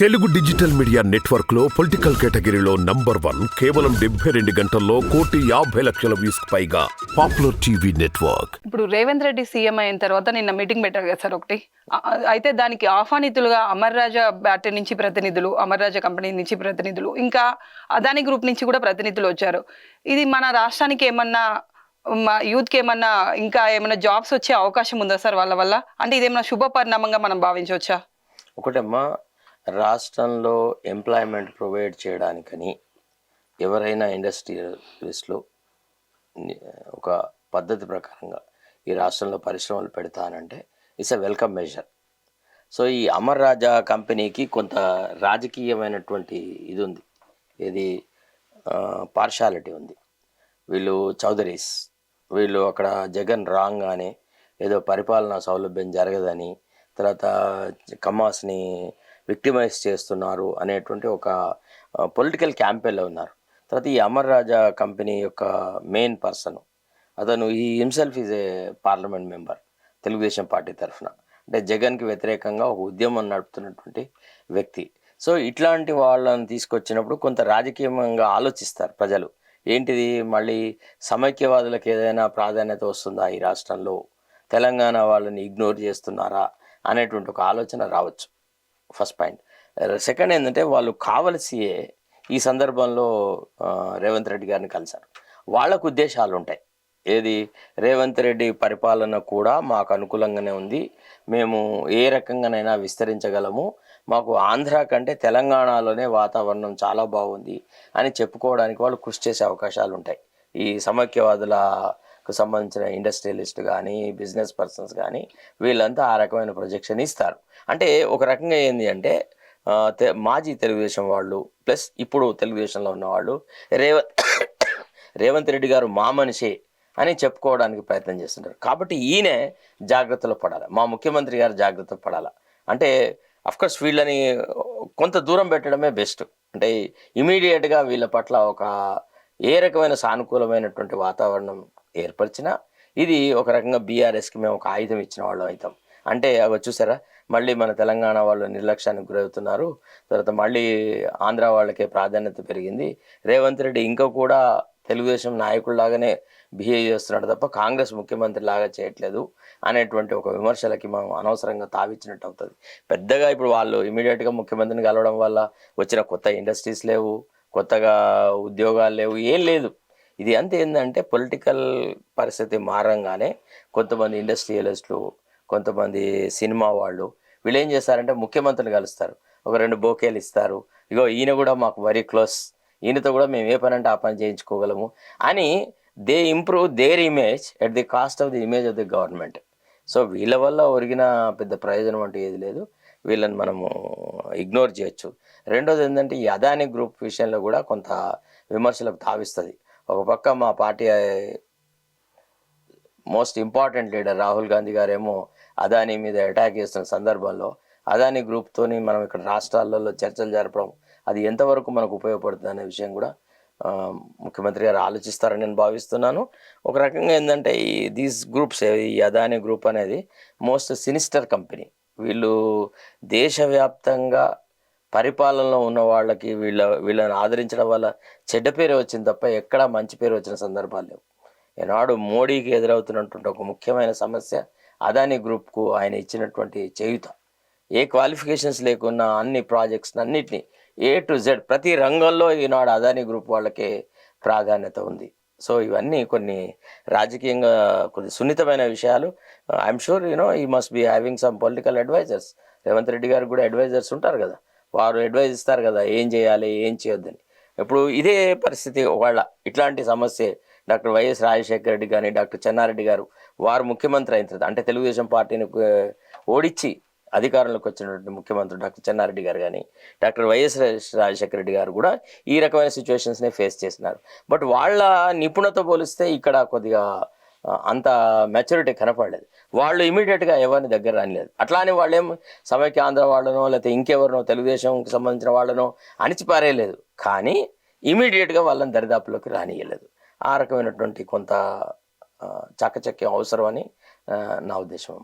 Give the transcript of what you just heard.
Telugu digital media network లో political కేటగిరీలో number 1 కేవలం 72 గంటల్లో 1,50,00,000 వ్యూస్ పైగా పాపులర్ టీవీ నెట్వర్క్. ఇప్పుడు రేవంత్ రెడ్డి సీఎం అయిన తర్వాత నిన్న మీటింగ్ పెట్టారు కదా సార్ ఒకటి. అయితే దానికి ఆహ్వానితులుగా అమర్ రాజా బ్యాటరీ నుంచి ప్రతినిధులు, అమర్ రాజా కంపెనీ నుంచి ప్రతినిధులు, ఇంకా అదాని గ్రూప్ నుంచి కూడా ప్రతినిధులు వచ్చారు. ఇది మన రాష్ట్రానికి ఏమన్నా యూత్కి ఏమన్నా ఇంకా ఏమన్నా జాబ్స్ వచ్చే అవకాశం ఉందా సార్ వాళ్ళ వల్ల? అంటే ఇదేమన్నా శుభ పరిణామంగా మనం భావించవచ్చా? ఒకటమ్మా, రాష్ట్రంలో ఎంప్లాయ్మెంట్ ప్రొవైడ్ చేయడానికని ఎవరైనా ఇండస్ట్రియలిస్టులు ఒక పద్ధతి ప్రకారంగా ఈ రాష్ట్రంలో పరిశ్రమలు పెడతానంటే it's a welcome measure. So ఈ అమర్ రాజా కంపెనీకి కొంత రాజకీయమైనటువంటి ఇది ఉంది, ఇది పార్షాలిటీ ఉంది. వీళ్ళు చౌదరీస్, వీళ్ళు అక్కడ జగన్ రాగానే ఏదో పరిపాలనా సౌలభ్యం జరగదని, తర్వాత కమ్మాస్ని విక్టిమైజ్ చేస్తున్నారు అనేటువంటి ఒక పొలిటికల్ క్యాంపెయిన్లో ఉన్నారు. తర్వాత ఈ అమర్ రాజా కంపెనీ యొక్క మెయిన్ పర్సన్ అతను ఈ himself is a parliament member Telugu Desam party తరఫున, అంటే జగన్కి వ్యతిరేకంగా ఒక ఉద్యమం నడుపుతున్నటువంటి వ్యక్తి. సో ఇట్లాంటి వాళ్ళని తీసుకొచ్చినప్పుడు కొంత రాజకీయంగా ఆలోచిస్తారు ప్రజలు. ఏంటిది, మళ్ళీ సమైక్యవాదులకు ఏదైనా ప్రాధాన్యత వస్తుందా ఈ రాష్ట్రంలో, తెలంగాణ వాళ్ళని ఇగ్నోర్ చేస్తున్నారా అనేటువంటి ఒక ఆలోచన రావచ్చు. First point. సెకండ్ ఏంటంటే, వాళ్ళు కావలసియే ఈ సందర్భంలో రేవంత్ రెడ్డి గారిని కలిశారు. వాళ్ళకు ఉద్దేశాలు ఉంటాయి. ఏది, రేవంత్ రెడ్డి పరిపాలన కూడా మాకు అనుకూలంగానే ఉంది, మేము ఏ రకంగానైనా విస్తరించగలము, మాకు ఆంధ్ర కంటే తెలంగాణలోనే వాతావరణం చాలా బాగుంది అని చెప్పుకోవడానికి వాళ్ళు కృషి చేసే అవకాశాలు ఉంటాయి. ఈ సమైక్యవాదులకు సంబంధించిన ఇండస్ట్రియలిస్ట్ కానీ, బిజినెస్ పర్సన్స్ కానీ వీళ్ళంతా ఆ రకమైన ప్రొజెక్షన్ ఇస్తారు. అంటే ఒక రకంగా ఏంది అంటే, మాజీ తెలుగుదేశం వాళ్ళు ప్లస్ ఇప్పుడు తెలుగుదేశంలో ఉన్నవాళ్ళు రేవంత్ రెడ్డి గారు మా మనిషి అని చెప్పుకోవడానికి ప్రయత్నం చేస్తుంటారు. కాబట్టి ఈయనే జాగ్రత్తలో పడాలి, మా ముఖ్యమంత్రి గారు జాగ్రత్త పడాలి. అంటే అఫ్కోర్స్ వీళ్ళని కొంత దూరం పెట్టడమే బెస్ట్. అంటే ఇమీడియట్గా వీళ్ళ పట్ల ఒక ఏ రకమైన సానుకూలమైనటువంటి వాతావరణం ఏర్పరిచినా ఇది ఒక రకంగా బీఆర్ఎస్కి మేము ఒక ఆయుధం ఇచ్చిన వాళ్ళం అవుతాం. అంటే అవి చూసారా, మళ్ళీ మన తెలంగాణ వాళ్ళు నిర్లక్ష్యానికి గురవుతున్నారు, తర్వాత మళ్ళీ ఆంధ్ర వాళ్ళకే ప్రాధాన్యత పెరిగింది, రేవంత్ రెడ్డి ఇంకా కూడా తెలుగుదేశం నాయకుల్లాగానే బిహేవ్ చేస్తున్నాడు తప్ప కాంగ్రెస్ ముఖ్యమంత్రి లాగా చేయట్లేదు అనేటువంటి ఒక విమర్శలకి మనం అనవసరంగా తావిచ్చినట్టు అవుతుంది. పెద్దగా ఇప్పుడు వాళ్ళు ఇమీడియట్గా ముఖ్యమంత్రిని కలవడం వల్ల వచ్చిన కొత్త ఇండస్ట్రీస్ లేవు, కొత్తగా ఉద్యోగాలు లేవు, ఏం లేదు. ఇది అంత ఏంటంటే పొలిటికల్ పరిస్థితి మారంగానే కొంతమంది ఇండస్ట్రియలిస్టులు, కొంతమంది సినిమా వాళ్ళు వీళ్ళు ఏం చేస్తారంటే ముఖ్యమంత్రిని కలుస్తారు, ఒక 2 బోకేలు ఇస్తారు, ఇగో ఈయన కూడా మాకు వెరీ క్లోజ్, ఈయనతో కూడా మేము ఏ పని అంటే ఆ పని చేయించుకోగలము అని they improve their image at the cost of the image of the government. So వీళ్ళ వల్ల ఒరిగిన పెద్ద ప్రయోజనం అంటూ ఏది లేదు, వీళ్ళని మనము ఇగ్నోర్ చేయొచ్చు. రెండోది ఏంటంటే, ఈ అదాని గ్రూప్ విషయంలో కూడా కొంత విమర్శలకు తావిస్తుంది. ఒక పక్క మా party most important leader Rahul Gandhi గారేమో అదాని మీద అటాక్ చేస్తున్న సందర్భంలో అదాని గ్రూప్తోని మనం ఇక్కడ రాష్ట్రాలలో చర్చలు జరపడం అది ఎంతవరకు మనకు ఉపయోగపడుతుంది అనే విషయం కూడా ముఖ్యమంత్రి గారు ఆలోచిస్తారని నేను భావిస్తున్నాను. ఒక రకంగా ఏంటంటే, దీస్ గ్రూప్స్, ఈ అదాని గ్రూప్ అనేది మోస్ట్ సినిస్టర్ కంపెనీ. వీళ్ళు దేశవ్యాప్తంగా పరిపాలనలో ఉన్న వాళ్ళకి వీళ్ళని ఆదరించడం వల్ల చెడ్డ పేరు వచ్చింది తప్ప ఎక్కడా మంచి పేరు వచ్చిన సందర్భాలు లేవు. ఈనాడు మోడీకి ఎదురవుతున్నటువంటి ఒక ముఖ్యమైన సమస్య అదాని గ్రూప్కు ఆయన ఇచ్చినటువంటి చేయుత. ఏ క్వాలిఫికేషన్స్ లేకున్నా అన్ని ప్రాజెక్ట్స్ అన్నిటినీ A to Z ప్రతి రంగంలో ఈనాడు అదాని గ్రూప్ వాళ్ళకే ప్రాధాన్యత ఉంది. సో ఇవన్నీ కొన్ని రాజకీయంగా కొద్ది సున్నితమైన విషయాలు. I'm sure he must be having some political advisers. Revanth Reddy గారికి కూడా అడ్వైజర్స్ ఉంటారు కదా, వారు అడ్వైజ్ ఇస్తారు కదా ఏం చేయాలి ఏం చేయొద్దని. ఇప్పుడు ఇదే పరిస్థితి ఒకవేళ ఇట్లాంటి సమస్య డాక్టర్ వైఎస్ రాజశేఖర రెడ్డి కానీ, డాక్టర్ చెన్నారెడ్డి గారు వారు ముఖ్యమంత్రి అయిన తర్వాత, అంటే తెలుగుదేశం పార్టీని ఓడించి అధికారంలోకి వచ్చినటువంటి ముఖ్యమంత్రి డాక్టర్ చెన్నారెడ్డి గారు కానీ, డాక్టర్ వైఎస్ రాజశేఖర రెడ్డి గారు కూడా ఈ రకమైన సిచ్యువేషన్స్నే ఫేస్ చేస్తున్నారు. బట్ వాళ్ళ నిపుణత పోలిస్తే ఇక్కడ కొద్దిగా అంత మెచ్యూరిటీ కనపడలేదు. వాళ్ళు ఇమీడియట్గా ఎవరిని దగ్గర రానిలేదు. అట్లానే వాళ్ళేం సమైక్య ఆంధ్ర వాళ్ళనో లేకపోతే ఇంకెవరినో తెలుగుదేశంకి సంబంధించిన వాళ్ళనో అణిచిపారేయలేదు, కానీ ఇమీడియట్గా వాళ్ళని దరిదాపులోకి రానియలేదు. ఆ రకమైనటువంటి కొంత చాకచక్యం అవసరం అని నా ఉద్దేశం.